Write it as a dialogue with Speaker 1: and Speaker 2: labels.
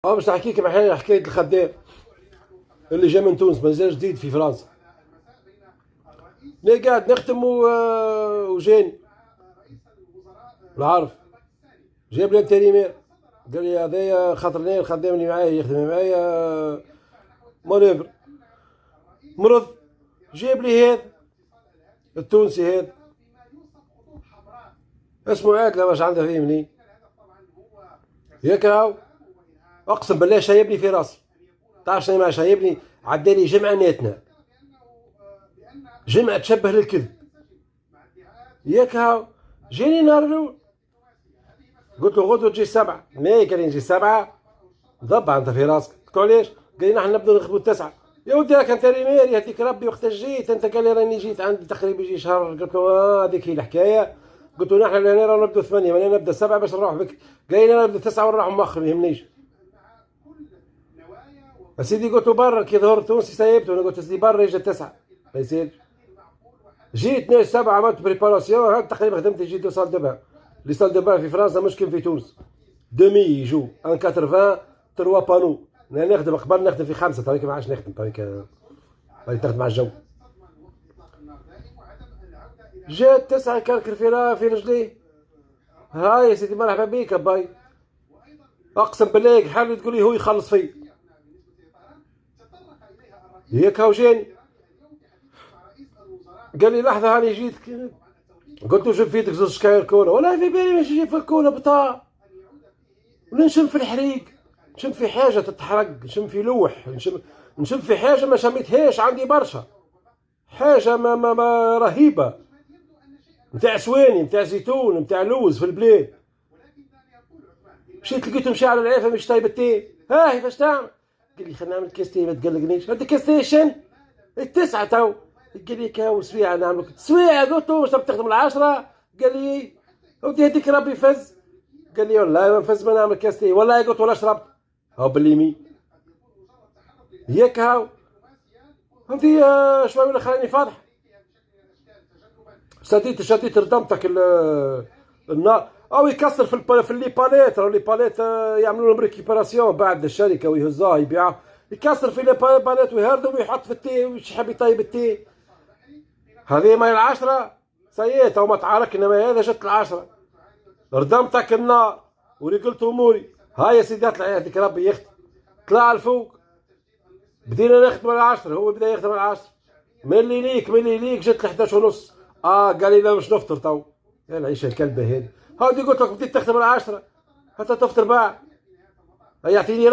Speaker 1: باش نحكيك حكاية الخدام اللي جا من تونس مازال جديد في فرنسا. لا قاعد نخدم وجاني العارف جاب لي انتريمير، قال لي هذايا خاطر الخدام اللي معايا يخدم معايا مانيفر مرض، جاب لي هذا التونسي هذا اسمه عادل واش عنده فيه منين ياك هاو. اقسم بالله شايبني في راسي، تعرف شنو ما شايبني؟ عدالي جمعة ناتنا، جمعة تشبه للكذب ياك هاو. جاني نهار الاول قلت له غدوة تجي 7، ما قال لي نجي 7 ضبع انت في راسك. قلت له علاش؟ قال لي نحن نبدو نخدموا 9. يا ودي راك انت ريمير يهديك ربي وقت جيت انت، قال لي راني جيت عندي تقريبا يجي شهر. قلت له هذيك هي الحكايه. قلت له نحن لهنا راه نبدو 8، انا نبدا 7 باش نروح بك. قال لي انا نبدا 9 ونروح مؤخر ما يهمنيش. سيدي قلت له برا كي ظهر تونسي سايبته، انا قلت سيدي برا يجي 9 ما يصيرش. جيت ناس 7 عملت بريباراسيون هاك تقريبا خدمت جيت لو سال دو بان. لي سال دو بان في فرنسا مش كيف في تونس، دومي يجو 180 3 بانو. انا نخدم قبل نخدم في 5 طريق ما عادش نخدم طريق تخدم مع الجو. جات 9 كركر في رجليه. هاي يا سيدي مرحبا بيك باي. اقسم بالله حاول تقول لي هو يخلص فيه هيك هاو جاني. قال لي لحظه هاني جيت. قلت له شوف فيتك زوج شكاير كولا، ولا في بالي ماشي جاي في الكولا بطا، ولا نشم في الحريق، نشم في حاجه تتحرق، نشم في لوح، نشم في حاجه ما شميتهاش عندي برشا، حاجه ما رهيبه، نتاع سواني نتاع زيتون نتاع لوز في البلاد. مشيت لقيته مشى على العافيه مش طايب التي. هاي فاش تعمل؟ قال لي خلينا نعمل كاستي ما تقلقنيش. انت كاستي شن؟ 9 تو. قال لي كاو سويعه نعمل سويعه. قلت له واش تخدم 10؟ قال لي ودي هذيك ربي فز. قال لي والله ما نفز ما نعمل كاستي والله. قلت ولا شربت هاو باليمين ياك هاو. فهمتي شوي ولا خلاني فاضح. شديت ردمتك النار او يكسر في لي باليت. راهو لي باليت يعملوا لهم ريكيبراسيون بعد الشركه ويهزوها يبيعها. يكسر في لي باليت ويهردم ويحط في التي ويحب يطيب التي. هذه ماي 10 سيئت او ما تعاركنا ما هذا جت 10 ردمتك النار ورجلت اموري. هاي يا سيدي اطلع يهديك ربي يختم. طلع الفوق بدينا نخدم على 10، هو بدا يخدم على 10. ملي ليك جت ل 11 ونص. قال لي لا مش نفطر تو. يا العيشه الكلبه هذه. هاودي قلت لك بديت تخدم على 10 حتى تفطر بعد. يعطيني